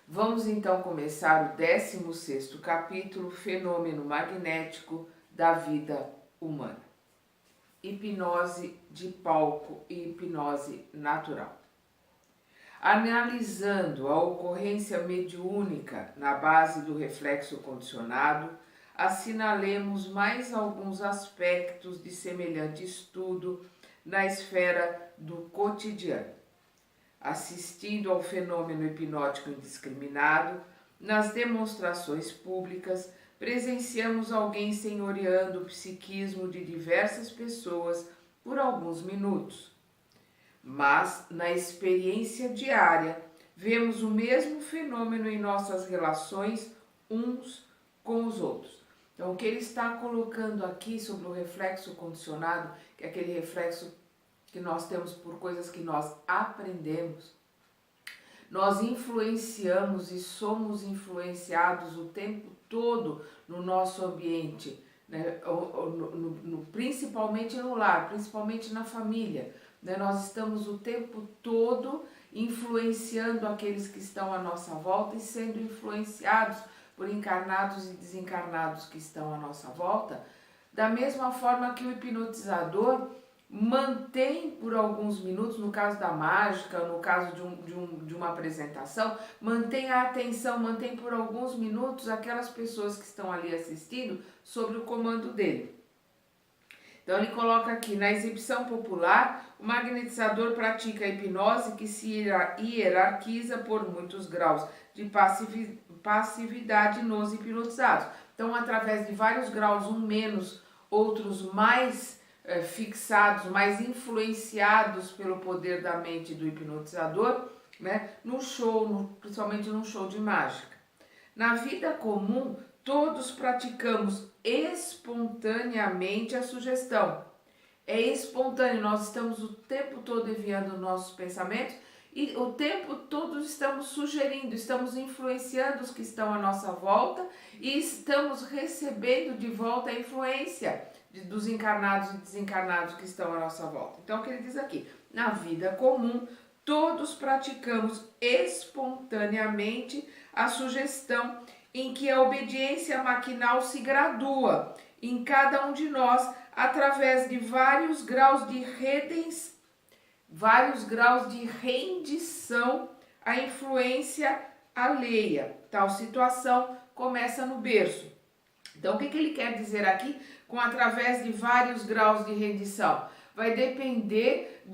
Vamos então começar o 16º capítulo, Fenômeno Magnético da Vida Humana. Hipnose de palco e hipnose natural. Analisando a ocorrência mediúnica na base do reflexo condicionado, assinalemos mais alguns aspectos de semelhante estudo na esfera do cotidiano. Assistindo ao fenômeno hipnótico indiscriminado, nas demonstrações públicas, presenciamos alguém senhoreando o psiquismo de diversas pessoas por alguns minutos. Mas, na experiência diária, vemos o mesmo fenômeno em nossas relações uns com os outros. Então, o que ele está colocando aqui sobre o reflexo condicionado, que é aquele reflexo que nós temos por coisas que nós aprendemos, nós influenciamos e somos influenciados o tempo todo no nosso ambiente, né? Principalmente no lar, principalmente na família, né? Nós estamos o tempo todo influenciando aqueles que estão à nossa volta e sendo influenciados por encarnados e desencarnados que estão à nossa volta, da mesma forma que o hipnotizador mantém por alguns minutos, no caso da mágica, no caso de uma apresentação, mantém a atenção, mantém por alguns minutos aquelas pessoas que estão ali assistindo sob o comando dele. Então ele coloca aqui, na exibição popular, o magnetizador pratica a hipnose que se hierarquiza por muitos graus de passividade nos hipnotizados. Então, através de vários graus, um menos, outros mais fixados, mais influenciados pelo poder da mente do hipnotizador, né, no show, principalmente no show de mágica. Na vida comum, todos praticamos espontaneamente a sugestão. É espontâneo, nós estamos o tempo todo enviando nossos pensamentos e o tempo todo estamos sugerindo, estamos influenciando os que estão à nossa volta e estamos recebendo de volta a influência dos encarnados e desencarnados que estão à nossa volta. Então, o que ele diz aqui? Na vida comum, todos praticamos espontaneamente a sugestão em que a obediência maquinal se gradua em cada um de nós através de vários graus de rendição à influência alheia. Tal situação começa no berço. Então, o que ele quer dizer aqui com através de vários graus de rendição? Vai depender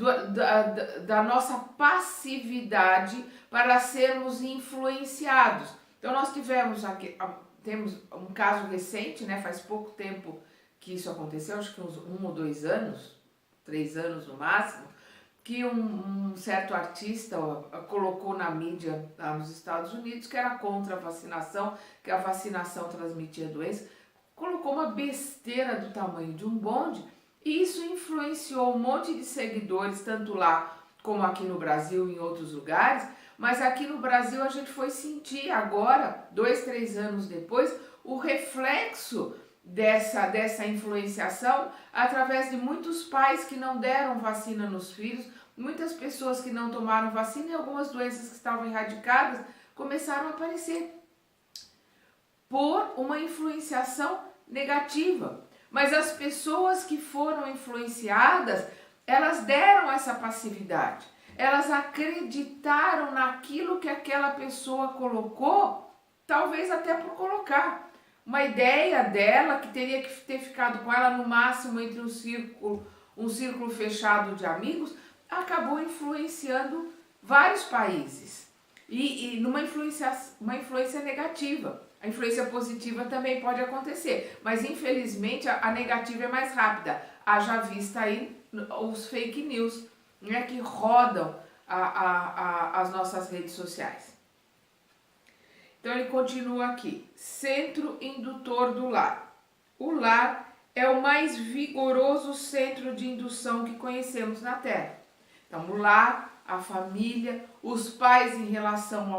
da nossa passividade para sermos influenciados. Então, nós temos um caso recente, né? Faz pouco tempo que isso aconteceu, acho que uns 1 ou 2 anos, 3 anos no máximo, que um certo artista colocou na mídia lá nos Estados Unidos que era contra a vacinação, que a vacinação transmitia doença, colocou uma besteira do tamanho de um bonde e isso influenciou um monte de seguidores, tanto lá como aqui no Brasil e em outros lugares, mas aqui no Brasil a gente foi sentir agora, 2, 3 anos depois, o reflexo dessa influenciação através de muitos pais que não deram vacina nos filhos, muitas pessoas que não tomaram vacina e algumas doenças que estavam erradicadas começaram a aparecer por uma influenciação negativa. Mas as pessoas que foram influenciadas, elas deram essa passividade, elas acreditaram naquilo que aquela pessoa colocou, talvez até por colocar. Uma ideia dela que teria que ter ficado com ela no máximo entre um círculo fechado de amigos, acabou influenciando vários países e numa influência negativa. A influência positiva também pode acontecer, mas infelizmente a negativa é mais rápida. Haja vista aí os fake news, né, que rodam as nossas redes sociais. Então ele continua aqui, centro indutor do lar. O lar é o mais vigoroso centro de indução que conhecemos na Terra. Então o lar, a família, os pais em relação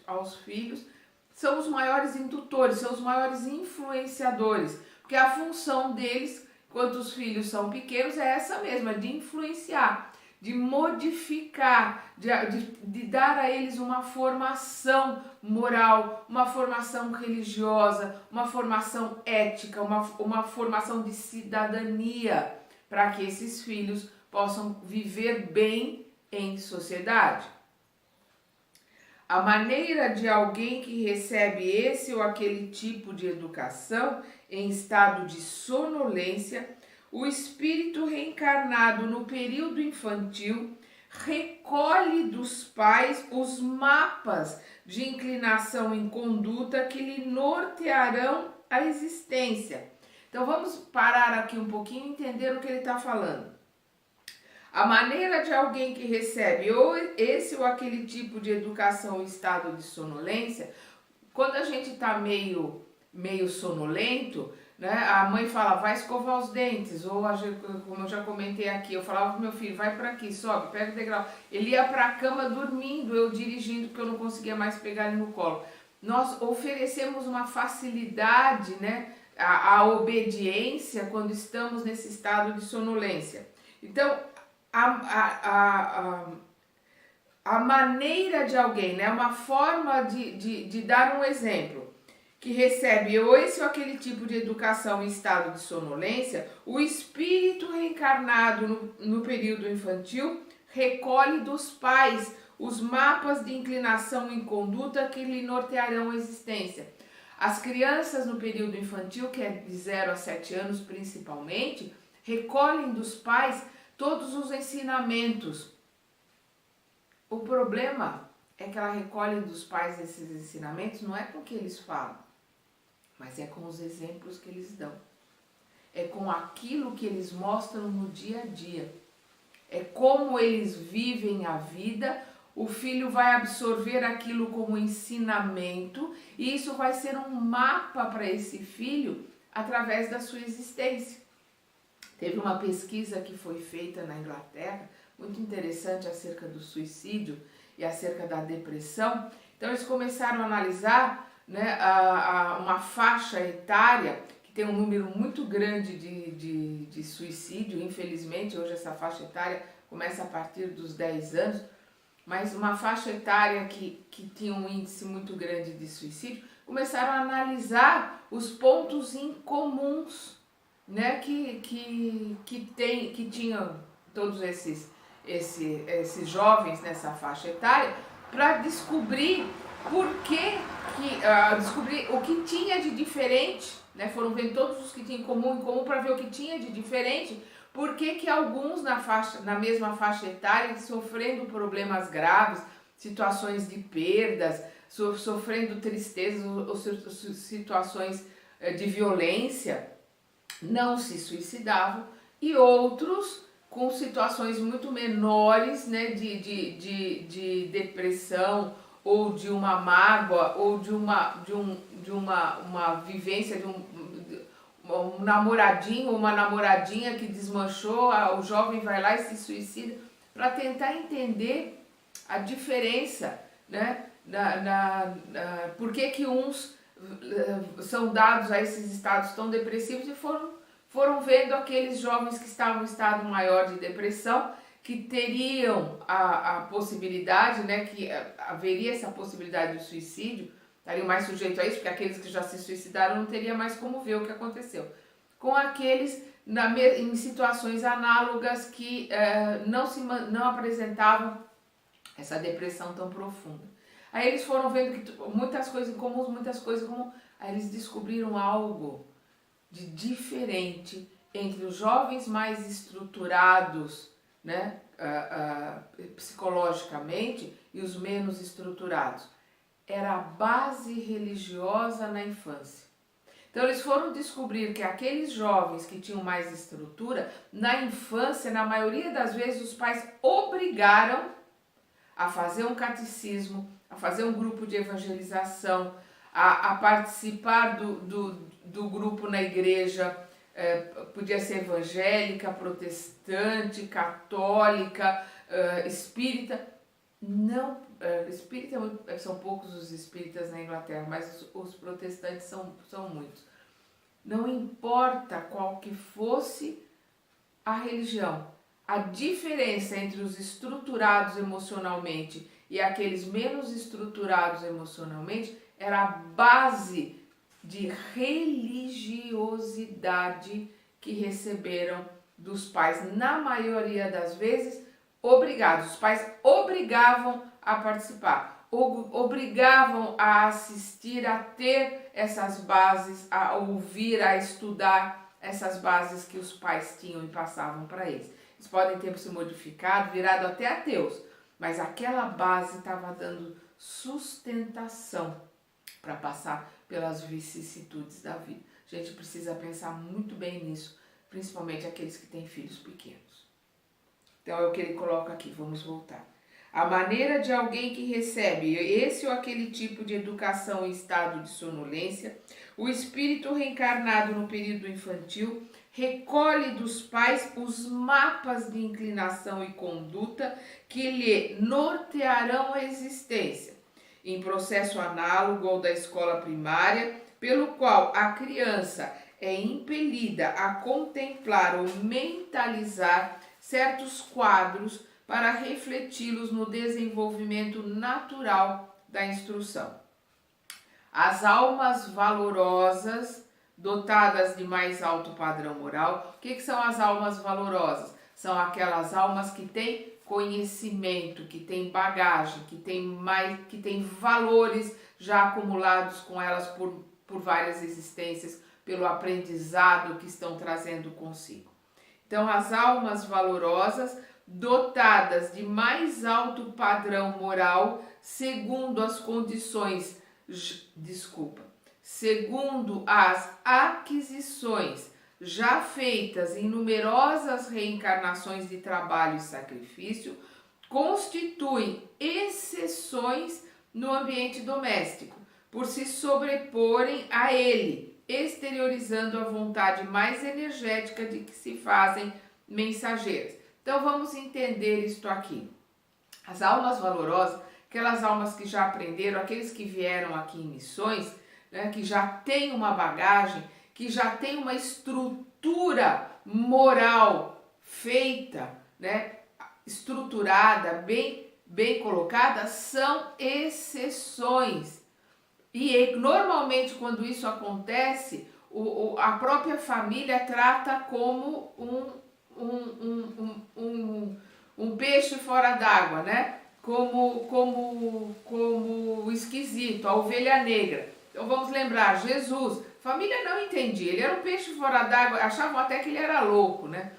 aos filhos, são os maiores indutores, são os maiores influenciadores, porque a função deles, quando os filhos são pequenos, é essa mesma, de influenciar. de modificar, de dar a eles uma formação moral, uma formação religiosa, uma formação ética, uma formação de cidadania, para que esses filhos possam viver bem em sociedade. A maneira de alguém que recebe esse ou aquele tipo de educação em estado de sonolência, o espírito reencarnado no período infantil recolhe dos pais os mapas de inclinação em conduta que lhe nortearão a existência. Então vamos parar aqui um pouquinho e entender o que ele está falando. A maneira de alguém que recebe ou esse ou aquele tipo de educação em estado de sonolência, quando a gente está meio sonolento, né, a mãe fala, vai escovar os dentes, ou como eu já comentei aqui, eu falava pro meu filho, vai para aqui, sobe, pega o degrau. Ele ia para a cama dormindo, eu dirigindo, porque eu não conseguia mais pegar ele no colo. Nós oferecemos uma facilidade, né, a obediência quando estamos nesse estado de sonolência. Então, a maneira de alguém, né, uma forma de dar um exemplo, que recebe ou esse ou aquele tipo de educação em estado de sonolência, o espírito reencarnado no período infantil recolhe dos pais os mapas de inclinação em conduta que lhe nortearão a existência. As crianças no período infantil, que é de 0 a 7 anos principalmente, recolhem dos pais todos os ensinamentos. O problema é que ela recolhe dos pais esses ensinamentos, não é com o que eles falam, mas é com os exemplos que eles dão. É com aquilo que eles mostram no dia a dia. É como eles vivem a vida. O filho vai absorver aquilo como ensinamento e isso vai ser um mapa para esse filho através da sua existência. Teve uma pesquisa que foi feita na Inglaterra, muito interessante, acerca do suicídio e acerca da depressão. Então eles começaram a analisar, né, uma faixa etária que tem um número muito grande de suicídio. Infelizmente, hoje essa faixa etária começa a partir dos 10 anos, mas uma faixa etária que tinha um índice muito grande de suicídio. Começaram a analisar os pontos incomuns, né, que tinham todos esses jovens nessa faixa etária, para descobrir descobrir o que tinha de diferente, né? Foram vendo todos os que tinham em comum para ver o que tinha de diferente, por que alguns na mesma faixa etária sofrendo problemas graves, situações de perdas, sofrendo tristezas ou situações de violência, não se suicidavam, e outros com situações muito menores, né, de depressão, ou de uma mágoa, ou de uma vivência de um namoradinho ou uma namoradinha que desmanchou, o jovem vai lá e se suicida, para tentar entender a diferença, né, por que uns são dados a esses estados tão depressivos, e foram vendo aqueles jovens que estavam em estado maior de depressão, que teriam a possibilidade, né, que haveria essa possibilidade de suicídio, estariam mais sujeitos a isso, porque aqueles que já se suicidaram não teriam mais como ver o que aconteceu. Com aqueles em situações análogas que não apresentavam essa depressão tão profunda. Aí eles foram vendo que muitas coisas comuns, aí eles descobriram algo de diferente entre os jovens mais estruturados, né, psicologicamente, e os menos estruturados. Era a base religiosa na infância. Então eles foram descobrir que aqueles jovens que tinham mais estrutura, na infância, na maioria das vezes, os pais obrigaram a fazer um catecismo, a fazer um grupo de evangelização, a participar do grupo na igreja, podia ser evangélica, protestante, católica, espírita. Não, espírita são poucos os espíritas na Inglaterra, mas os protestantes são muitos. Não importa qual que fosse a religião, a diferença entre os estruturados emocionalmente e aqueles menos estruturados emocionalmente era a base de religiosidade que receberam dos pais, na maioria das vezes, obrigados. Os pais obrigavam a participar, obrigavam a assistir, a ter essas bases, a ouvir, a estudar essas bases que os pais tinham e passavam para eles. Eles podem ter se modificado, virado até ateus, mas aquela base estava dando sustentação para passar pelas vicissitudes da vida. A gente precisa pensar muito bem nisso, principalmente aqueles que têm filhos pequenos. Então é o que ele coloca aqui, vamos voltar. A maneira de alguém que recebe esse ou aquele tipo de educação em estado de sonolência, o espírito reencarnado no período infantil recolhe dos pais os mapas de inclinação e conduta que lhe nortearão a existência, em processo análogo ao da escola primária, pelo qual a criança é impelida a contemplar ou mentalizar certos quadros para refleti-los no desenvolvimento natural da instrução. As almas valorosas, dotadas de mais alto padrão moral. O que são as almas valorosas? São aquelas almas que têm conhecimento, que têm bagagem, que têm valores já acumulados com elas por várias existências, pelo aprendizado que estão trazendo consigo. Então, as almas valorosas, dotadas de mais alto padrão moral, segundo as condições, segundo as aquisições já feitas em numerosas reencarnações de trabalho e sacrifício, constituem exceções no ambiente doméstico, por se sobreporem a ele, exteriorizando a vontade mais energética de que se fazem mensageiras. Então vamos entender isto aqui. As almas valorosas, aquelas almas que já aprenderam, aqueles que vieram aqui em missões, né, que já têm uma bagagem, que já têm uma estrutura moral feita, né, estruturada, bem colocada, são exceções. E normalmente quando isso acontece, a própria família trata como um peixe fora d'água, né? Como esquisito, a ovelha negra. Então vamos lembrar, Jesus, família não entendia, ele era um peixe fora d'água, achavam até que ele era louco, né?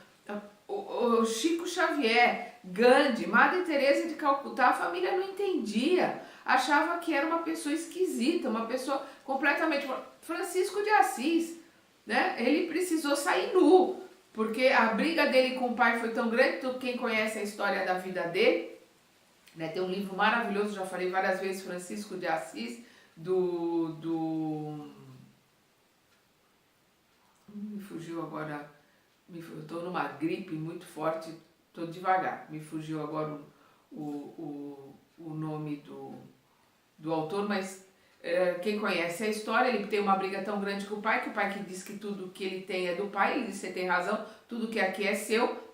O Chico Xavier, Gandhi, Madre Teresa de Calcutá, a família não entendia, achava que era uma pessoa esquisita, uma pessoa completamente... Francisco de Assis, né? Ele precisou sair nu, porque a briga dele com o pai foi tão grande. Quem conhece a história da vida dele, né? Tem um livro maravilhoso, já falei várias vezes, Francisco de Assis, me fugiu agora, eu estou numa gripe muito forte, estou devagar, me fugiu agora o nome do autor, mas quem conhece a história, ele tem uma briga tão grande com o pai, que diz que tudo que ele tem é do pai, ele diz: você tem razão, tudo que aqui é seu,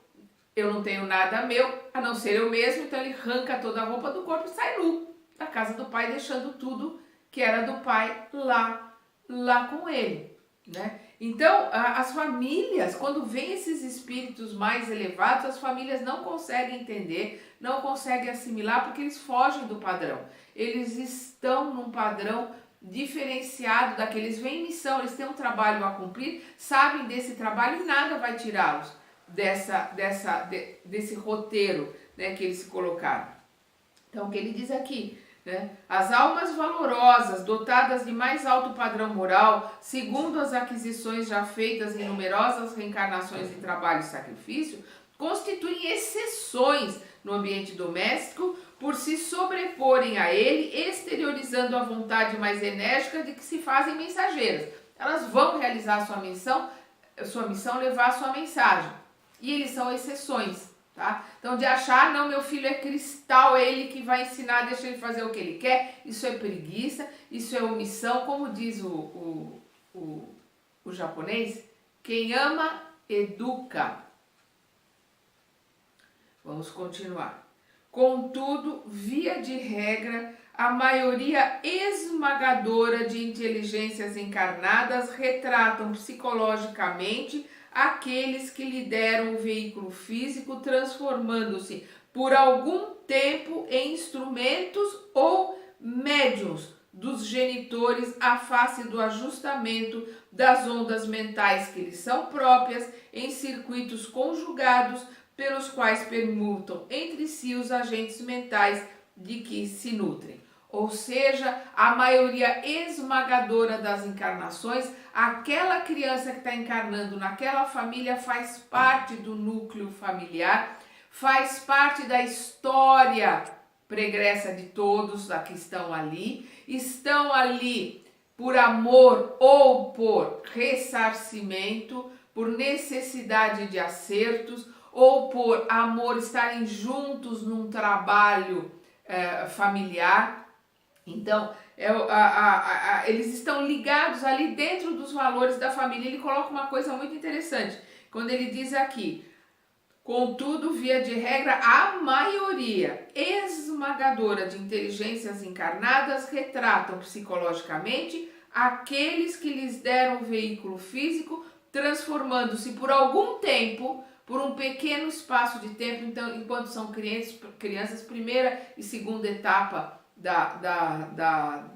eu não tenho nada meu, a não ser eu mesmo. Então ele arranca toda a roupa do corpo e sai nu da casa do pai, deixando tudo que era do pai lá com ele, né? Então as famílias, quando vêm esses espíritos mais elevados, as famílias não conseguem entender, não conseguem assimilar, porque eles fogem do padrão. Eles estão num padrão diferenciado daqueles, vêm em missão, eles têm um trabalho a cumprir, sabem desse trabalho e nada vai tirá-los desse roteiro, né, que eles se colocaram. Então o que ele diz aqui, né? As almas valorosas, dotadas de mais alto padrão moral, segundo as aquisições já feitas em numerosas reencarnações de trabalho e sacrifício, constituem exceções no ambiente doméstico, por se sobreporem a ele, exteriorizando a vontade mais enérgica de que se fazem mensageiras. Elas vão realizar a sua missão, levar a sua mensagem. E eles são exceções, tá? Então, de achar, não, meu filho é cristal, é ele que vai ensinar, deixa ele fazer o que ele quer, isso é preguiça, isso é omissão. Como diz o japonês, quem ama, educa. Vamos continuar. Contudo, via de regra, a maioria esmagadora de inteligências encarnadas retratam psicologicamente aqueles que lhe deram o veículo físico, transformando-se por algum tempo em instrumentos ou médiuns dos genitores à face do ajustamento das ondas mentais que lhes são próprias em circuitos conjugados pelos quais permutam entre si os agentes mentais de que se nutrem. Ou seja, a maioria esmagadora das encarnações, aquela criança que está encarnando naquela família faz parte do núcleo familiar, faz parte da história pregressa de todos que estão ali por amor ou por ressarcimento, por necessidade de acertos, ou por amor estarem juntos num trabalho familiar. Então, eles estão ligados ali dentro dos valores da família. Ele coloca uma coisa muito interessante, quando ele diz aqui: contudo, via de regra, a maioria esmagadora de inteligências encarnadas retratam psicologicamente aqueles que lhes deram o veículo físico, transformando-se por algum tempo, por um pequeno espaço de tempo, então, enquanto são crianças, primeira e segunda etapa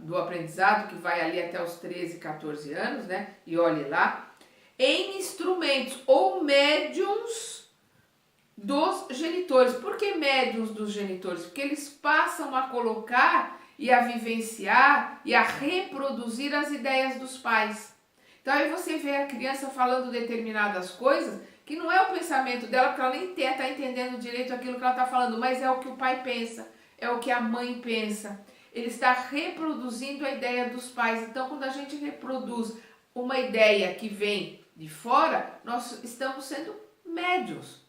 do aprendizado, que vai ali até os 13, 14 anos, né? E olhe lá, em instrumentos ou médiums dos genitores. Por que médiums dos genitores? Porque eles passam a colocar e a vivenciar e a reproduzir as ideias dos pais. Então aí você vê a criança falando determinadas coisas que não é o pensamento dela, porque ela nem está entendendo direito aquilo que ela está falando, mas é o que o pai pensa, é o que a mãe pensa. Ele está reproduzindo a ideia dos pais. Então, quando a gente reproduz uma ideia que vem de fora, nós estamos sendo médiuns.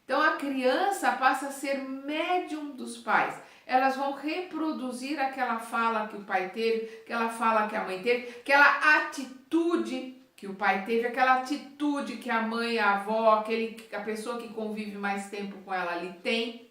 Então, a criança passa a ser médium dos pais. Elas vão reproduzir aquela fala que o pai teve, aquela fala que a mãe teve, aquela atitude que o pai teve, aquela atitude que a mãe, a avó, a pessoa que convive mais tempo com ela ali tem.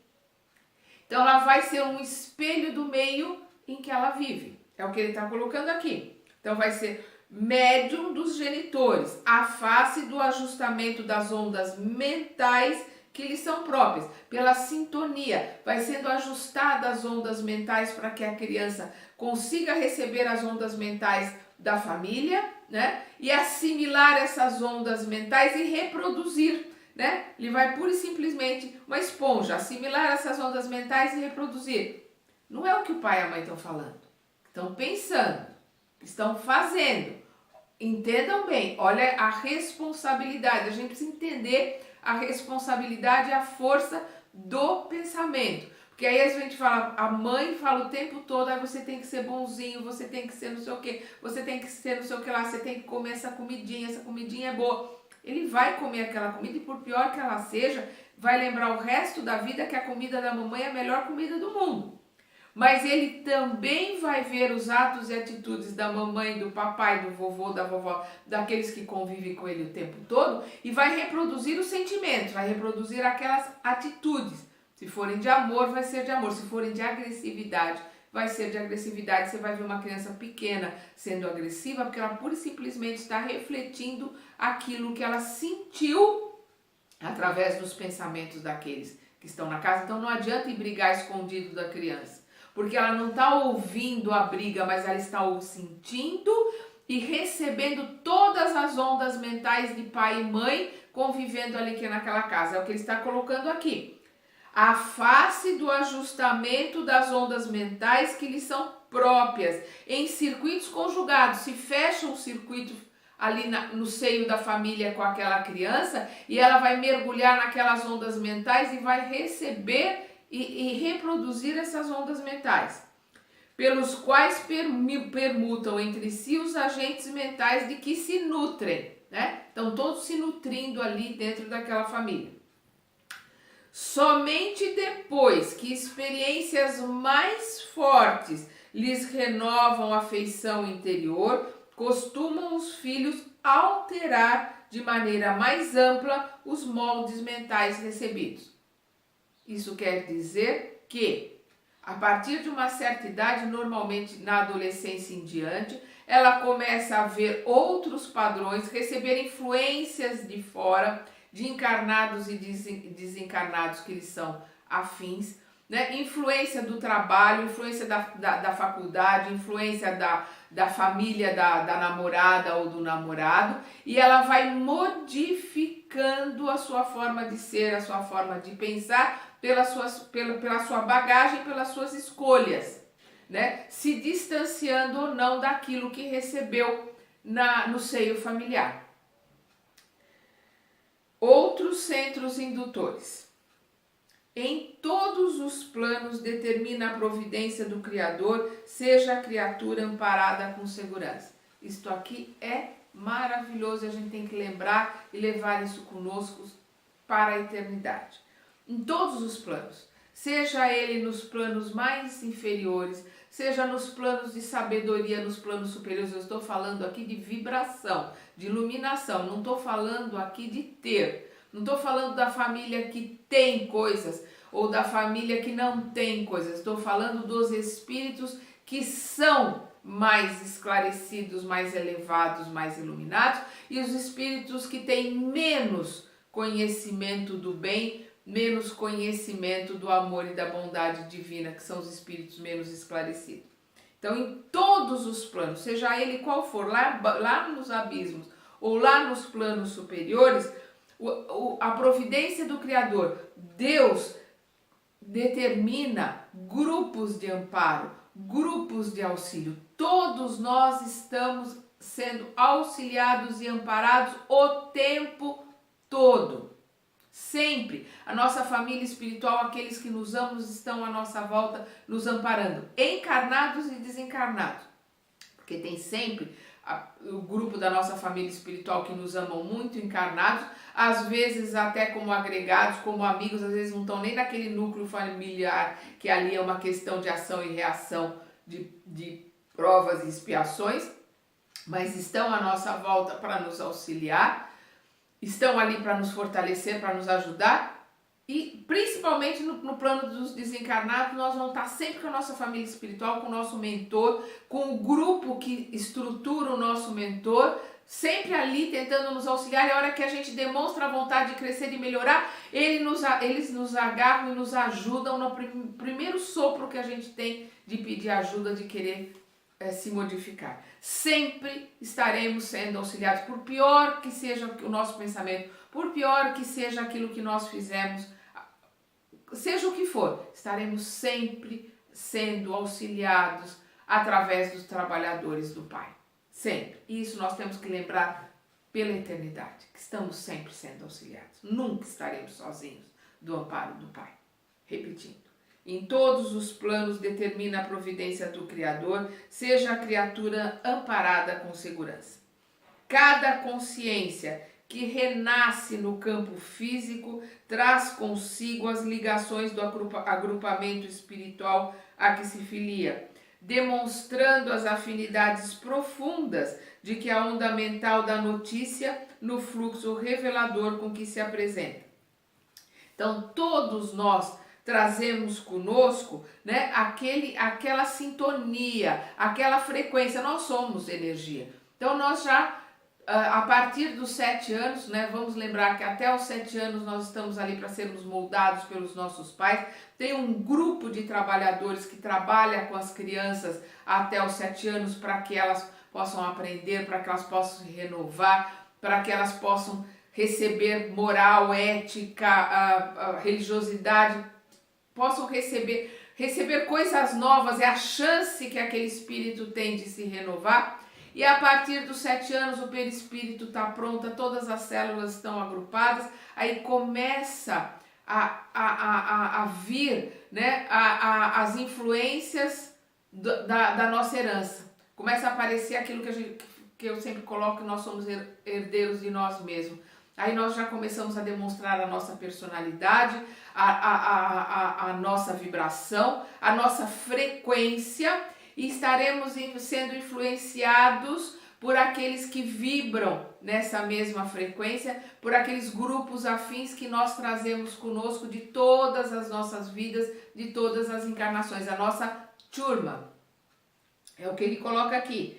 Então, ela vai ser um espelho do meio em que ela vive. É o que ele está colocando aqui. Então, vai ser médium dos genitores, a face do ajustamento das ondas mentais que lhes são próprias, pela sintonia. Vai sendo ajustadas as ondas mentais para que a criança consiga receber as ondas mentais da família, né? E assimilar essas ondas mentais e reproduzir, né? Ele vai pura e simplesmente uma esponja, assimilar essas ondas mentais e reproduzir. Não é o que o pai e a mãe estão falando. Estão pensando, estão fazendo. Entendam bem, olha a responsabilidade. A gente precisa entender a responsabilidade e a força do pensamento. Porque aí a gente fala, a mãe fala o tempo todo, aí você tem que ser bonzinho, você tem que ser não sei o que, você tem que ser não sei o que lá, você tem que comer essa comidinha é boa. Ele vai comer aquela comida e por pior que ela seja, vai lembrar o resto da vida que a comida da mamãe é a melhor comida do mundo. Mas ele também vai ver os atos e atitudes da mamãe, do papai, do vovô, da vovó, daqueles que convivem com ele o tempo todo e vai reproduzir os sentimentos, vai reproduzir aquelas atitudes. Se forem de amor, vai ser de amor. Se forem de agressividade, vai ser de agressividade. Você vai ver uma criança pequena sendo agressiva porque ela pura e simplesmente está refletindo aquilo que ela sentiu através dos pensamentos daqueles que estão na casa. Então não adianta ir brigar escondido da criança, porque ela não está ouvindo a briga, mas ela está o sentindo e recebendo todas as ondas mentais de pai e mãe convivendo ali que naquela casa. É o que ele está colocando aqui. A face do ajustamento das ondas mentais que lhe são próprias, em circuitos conjugados. Se fecha um circuito ali no seio da família com aquela criança e ela vai mergulhar naquelas ondas mentais e vai receber e reproduzir essas ondas mentais, pelos quais permutam entre si os agentes mentais de que se nutrem, né? Então todos se nutrindo ali dentro daquela família. Somente depois que experiências mais fortes lhes renovam a afeição interior, costumam os filhos alterar de maneira mais ampla os moldes mentais recebidos. Isso quer dizer que, a partir de uma certa idade, normalmente na adolescência em diante, ela começa a ver outros padrões, receber influências de fora, de encarnados e desencarnados que lhes são afins, né? Influência do trabalho, influência da faculdade, influência da família da namorada ou do namorado, e ela vai modificando a sua forma de ser, a sua forma de pensar, pela sua bagagem, pelas suas escolhas, né? Se distanciando ou não daquilo que recebeu no seio familiar. Outros centros indutores. Em todos os planos determina a providência do Criador, seja a criatura amparada com segurança. Isto aqui é maravilhoso, a gente tem que lembrar e levar isso conosco para a eternidade. Em todos os planos, seja ele nos planos mais inferiores, seja nos planos de sabedoria, nos planos superiores, eu estou falando aqui de vibração, de iluminação, não estou falando aqui de ter. Não estou falando da família que tem coisas ou da família que não tem coisas. Estou falando dos espíritos que são mais esclarecidos, mais elevados, mais iluminados, e os espíritos que têm menos conhecimento do bem, menos conhecimento do amor e da bondade divina, que são os espíritos menos esclarecidos. Então, em todos os planos, seja ele qual for, lá nos abismos ou lá nos planos superiores, a providência do Criador, Deus determina grupos de amparo, grupos de auxílio. Todos nós estamos sendo auxiliados e amparados o tempo todo. Sempre. A nossa família espiritual, aqueles que nos amam, estão à nossa volta, nos amparando. Encarnados e desencarnados. Porque tem sempre o grupo da nossa família espiritual que nos amam muito, encarnados, às vezes até como agregados, como amigos, às vezes não estão nem naquele núcleo familiar, que ali é uma questão de ação e reação, de provas e expiações, mas estão à nossa volta para nos auxiliar, estão ali para nos fortalecer, para nos ajudar. E principalmente no plano dos desencarnados, nós vamos estar sempre com a nossa família espiritual, com o nosso mentor, com o grupo que estrutura o nosso mentor, sempre ali tentando nos auxiliar. E a hora que a gente demonstra a vontade de crescer e melhorar, eles nos agarram e nos ajudam no primeiro sopro que a gente tem de pedir ajuda, de querer se modificar. Sempre estaremos sendo auxiliados, por pior que seja o nosso pensamento, por pior que seja aquilo que nós fizemos, seja o que for, estaremos sempre sendo auxiliados através dos trabalhadores do Pai. Sempre. E isso nós temos que lembrar pela eternidade, que estamos sempre sendo auxiliados. Nunca estaremos sozinhos do amparo do Pai. Repetindo. Em todos os planos determina a providência do Criador, seja a criatura amparada com segurança. Cada consciência que renasce no campo físico traz consigo as ligações do agrupamento espiritual a que se filia, demonstrando as afinidades profundas de que a onda mental da notícia no fluxo revelador com que se apresenta. Então, todos nós trazemos conosco, né, aquela sintonia, aquela frequência. Nós somos energia. Então, nós já a partir dos 7 anos, né, vamos lembrar que até os 7 anos nós estamos ali para sermos moldados pelos nossos pais. Tem um grupo de trabalhadores que trabalha com as crianças até os 7 anos para que elas possam aprender, para que elas possam se renovar, para que elas possam receber moral, ética, a religiosidade, possam receber coisas novas. É a chance que aquele espírito tem de se renovar. E a partir dos 7 anos o perispírito está pronto, todas as células estão agrupadas, aí começa a vir, né, as influências da nossa herança. Começa a aparecer aquilo que eu sempre coloco, que nós somos herdeiros de nós mesmos. Aí nós já começamos a demonstrar a nossa personalidade, a nossa vibração, a nossa frequência, e estaremos sendo influenciados por aqueles que vibram nessa mesma frequência, por aqueles grupos afins que nós trazemos conosco de todas as nossas vidas, de todas as encarnações, a nossa turma. É o que ele coloca aqui.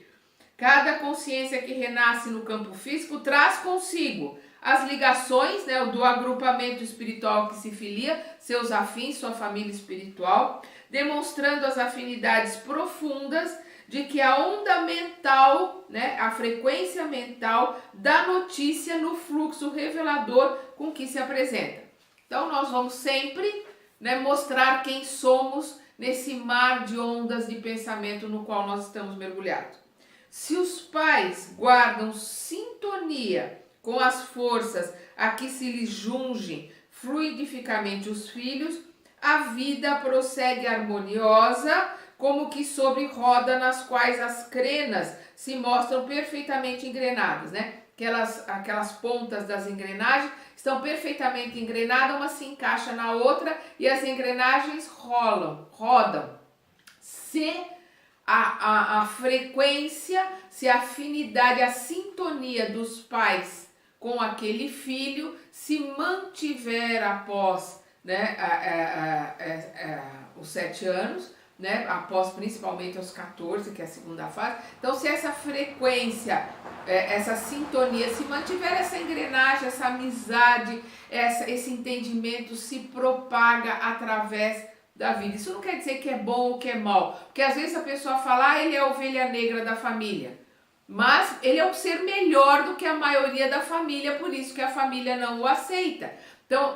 Cada consciência que renasce no campo físico traz consigo as ligações, né, do agrupamento espiritual que se filia, seus afins, sua família espiritual, demonstrando as afinidades profundas de que a onda mental, né, a frequência mental da notícia no fluxo revelador com que se apresenta. Então nós vamos sempre, né, mostrar quem somos nesse mar de ondas de pensamento no qual nós estamos mergulhados. Se os pais guardam sintonia com as forças a que se lhes jungem fluidificamente os filhos, a vida prossegue harmoniosa, como que sobre roda nas quais as crenas se mostram perfeitamente engrenadas, né? Aquelas pontas das engrenagens estão perfeitamente engrenadas, uma se encaixa na outra e as engrenagens rodam. Se a frequência, se a afinidade, a sintonia dos pais com aquele filho se mantiver após, né, os 7 anos, né, após principalmente aos 14, que é a segunda fase. Então, se essa frequência, essa sintonia se mantiver, essa engrenagem, essa amizade, esse entendimento se propaga através da vida. Isso não quer dizer que é bom ou que é mal, porque às vezes a pessoa fala, ele é a ovelha negra da família, mas ele é um ser melhor do que a maioria da família, por isso que a família não o aceita. Então,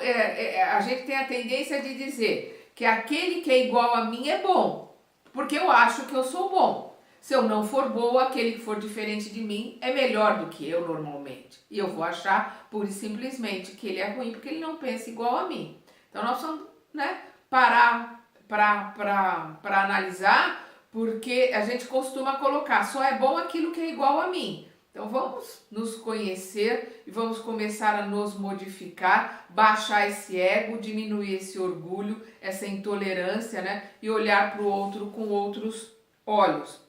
a gente tem a tendência de dizer que aquele que é igual a mim é bom, porque eu acho que eu sou bom. Se eu não for boa, aquele que for diferente de mim é melhor do que eu normalmente. E eu vou achar, pura e simplesmente, que ele é ruim, porque ele não pensa igual a mim. Então, nós vamos, né, parar para analisar, porque a gente costuma colocar, só é bom aquilo que é igual a mim. Então vamos nos conhecer e vamos começar a nos modificar, baixar esse ego, diminuir esse orgulho, essa intolerância, né? E olhar para o outro com outros olhos.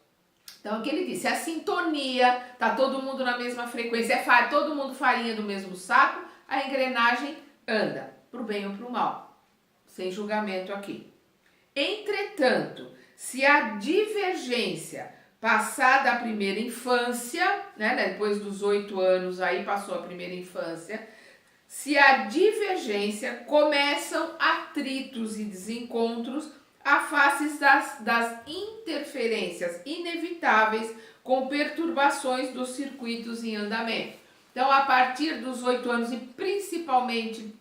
Então o que ele disse, a sintonia, tá todo mundo na mesma frequência, todo mundo farinha do mesmo saco, a engrenagem anda, pro bem ou pro mal, sem julgamento aqui. Entretanto, se a divergência passada a primeira infância, né, depois dos 8 anos, aí passou a primeira infância, se a divergência começam atritos e desencontros a faces das interferências inevitáveis com perturbações dos circuitos em andamento. Então, a partir dos 8 anos e principalmente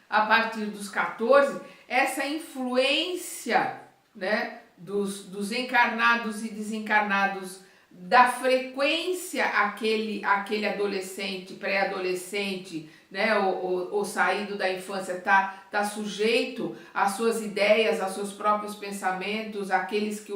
a partir dos 14, essa influência, né, dos encarnados e desencarnados, da frequência aquele adolescente, pré-adolescente, né, ou saído da infância tá sujeito às suas ideias, aos seus próprios pensamentos, aqueles que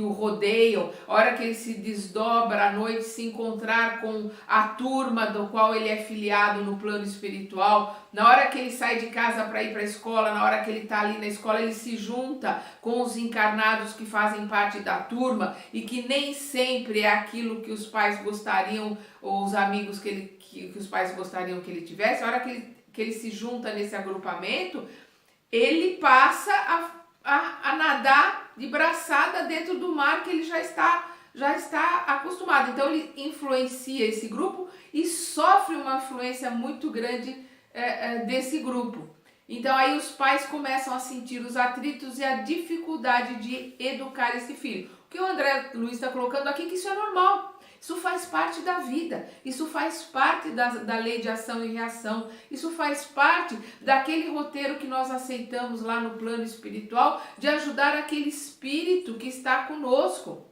o rodeiam, a hora que ele se desdobra à noite, se encontrar com a turma do qual ele é filiado no plano espiritual, na hora que ele sai de casa para ir para a escola, na hora que ele está ali na escola, ele se junta com os encarnados que fazem parte da turma e que nem sempre é aquilo que os pais gostariam, ou os amigos que os pais gostariam que ele tivesse. A hora que ele se junta nesse agrupamento, ele passa a nadar de braçada dentro do mar que ele já está acostumado. Então ele influencia esse grupo e sofre uma influência muito grande desse grupo. Então aí os pais começam a sentir os atritos e a dificuldade de educar esse filho. O que o André Luiz está colocando aqui, que isso é normal. Isso faz parte da vida, isso faz parte da lei de ação e reação, isso faz parte daquele roteiro que nós aceitamos lá no plano espiritual de ajudar aquele espírito que está conosco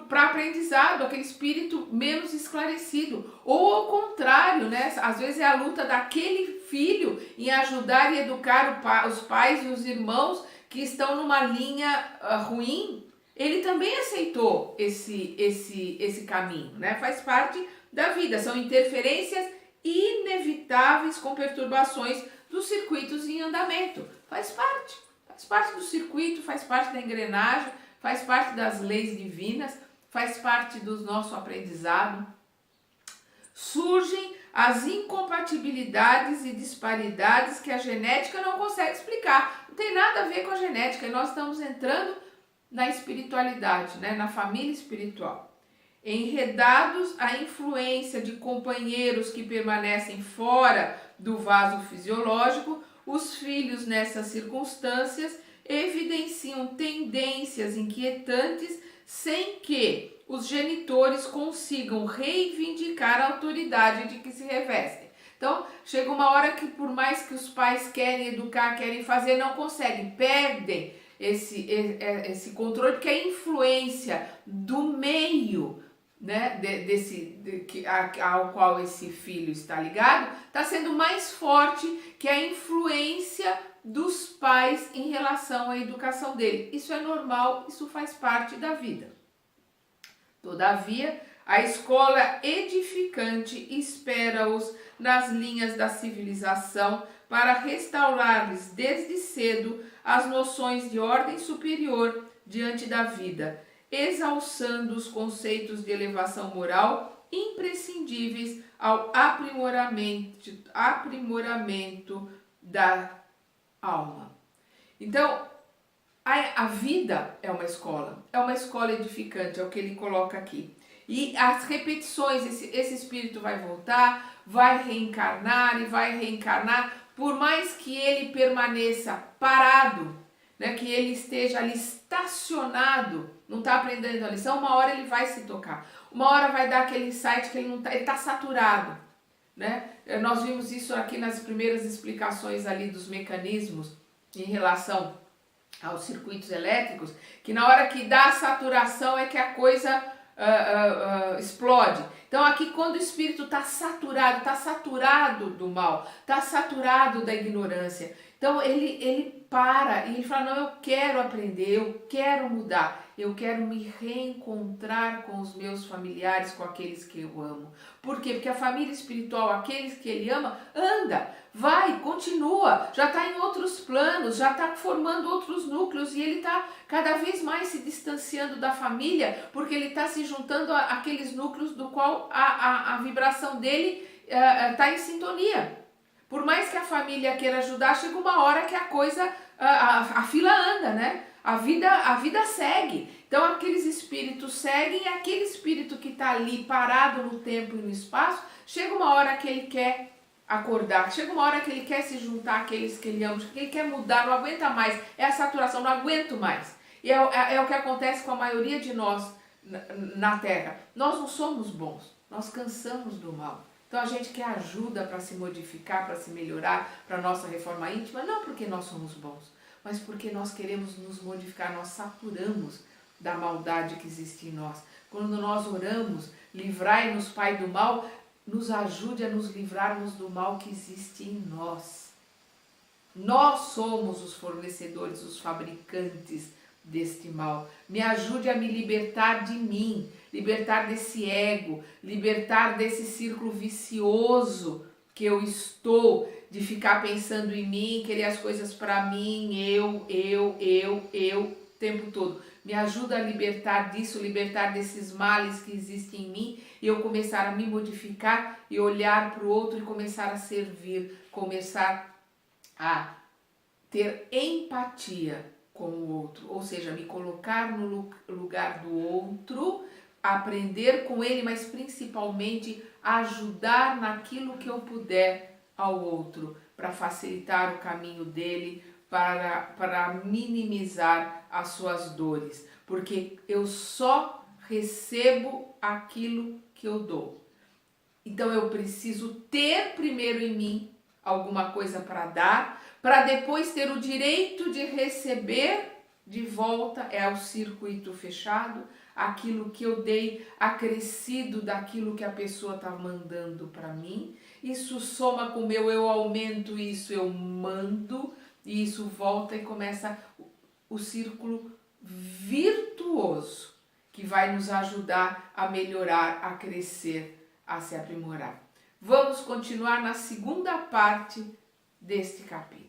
para aprendizado, aquele espírito menos esclarecido. Ou ao contrário, né? Às vezes é a luta daquele filho em ajudar e educar os pais e os irmãos que estão numa linha ruim. Ele também aceitou esse caminho, né? Faz parte da vida, são interferências inevitáveis com perturbações dos circuitos em andamento. Faz parte do circuito, faz parte da engrenagem, faz parte das leis divinas, faz parte do nosso aprendizado. Surgem as incompatibilidades e disparidades que a genética não consegue explicar. Não tem nada a ver com a genética, e nós estamos entrando na espiritualidade, né? Na família espiritual. Enredados à influência de companheiros que permanecem fora do vaso fisiológico, os filhos nessas circunstâncias evidenciam tendências inquietantes sem que os genitores consigam reivindicar a autoridade de que se revestem. Então, chega uma hora que por mais que os pais querem educar, querem fazer, não conseguem, perdem esse controle, porque a influência do meio, né, ao qual esse filho está ligado, está sendo mais forte que a influência dos pais em relação à educação dele. Isso é normal, isso faz parte da vida. Todavia, a escola edificante espera-os nas linhas da civilização para restaurar-lhes desde cedo as noções de ordem superior diante da vida, exalçando os conceitos de elevação moral imprescindíveis ao aprimoramento da alma. Então, a vida é uma escola edificante, é o que ele coloca aqui. E as repetições, esse espírito vai voltar, vai reencarnar e vai reencarnar, por mais que ele permaneça parado, né, que ele esteja ali estacionado, não está aprendendo a lição, uma hora ele vai se tocar. Uma hora vai dar aquele insight que ele está saturado. Né? Nós vimos isso aqui nas primeiras explicações ali dos mecanismos em relação aos circuitos elétricos, que na hora que dá a saturação é que a coisa explode. Então aqui quando o espírito está saturado do mal, está saturado da ignorância, então ele para e ele fala, não, eu quero aprender, eu quero mudar, eu quero me reencontrar com os meus familiares, com aqueles que eu amo. Por quê? Porque a família espiritual, aqueles que ele ama, anda, vai, continua, já está em outros planos, já está formando outros núcleos e ele está cada vez mais se distanciando da família, porque ele está se juntando àqueles núcleos do qual a vibração dele está em sintonia. Por mais que a família queira ajudar, chega uma hora que a coisa, a fila anda, né? A vida segue. Então aqueles espíritos seguem e aquele espírito que está ali parado no tempo e no espaço, chega uma hora que ele quer acordar, chega uma hora que ele quer se juntar àqueles que ele ama, que ele quer mudar, não aguenta mais, é a saturação, não aguento mais. E é o que acontece com a maioria de nós na Terra. Nós não somos bons, nós cansamos do mal. Então a gente quer ajuda para se modificar, para se melhorar, para a nossa reforma íntima, não porque nós somos bons, mas porque nós queremos nos modificar, nós saturamos da maldade que existe em nós. Quando nós oramos, livrai-nos, Pai, do mal, nos ajude a nos livrarmos do mal que existe em nós. Nós somos os fornecedores, os fabricantes deste mal. Me ajude a me libertar de mim, libertar desse ego, libertar desse círculo vicioso que eu estou, de ficar pensando em mim, querer as coisas para mim, eu, o tempo todo. Me ajuda a libertar disso, libertar desses males que existem em mim e eu começar a me modificar e olhar para o outro e começar a servir, começar a ter empatia com o outro, ou seja, me colocar no lugar do outro, aprender com ele, mas principalmente ajudar naquilo que eu puder ao outro, para facilitar o caminho dele, para minimizar as suas dores, porque eu só recebo aquilo que eu dou. Então eu preciso ter primeiro em mim alguma coisa para dar, para depois ter o direito de receber de volta, é o circuito fechado, aquilo que eu dei acrescido daquilo que a pessoa está mandando para mim. Isso soma com o meu, eu aumento isso, eu mando, e isso volta e começa o círculo virtuoso que vai nos ajudar a melhorar, a crescer, a se aprimorar. Vamos continuar na segunda parte deste capítulo.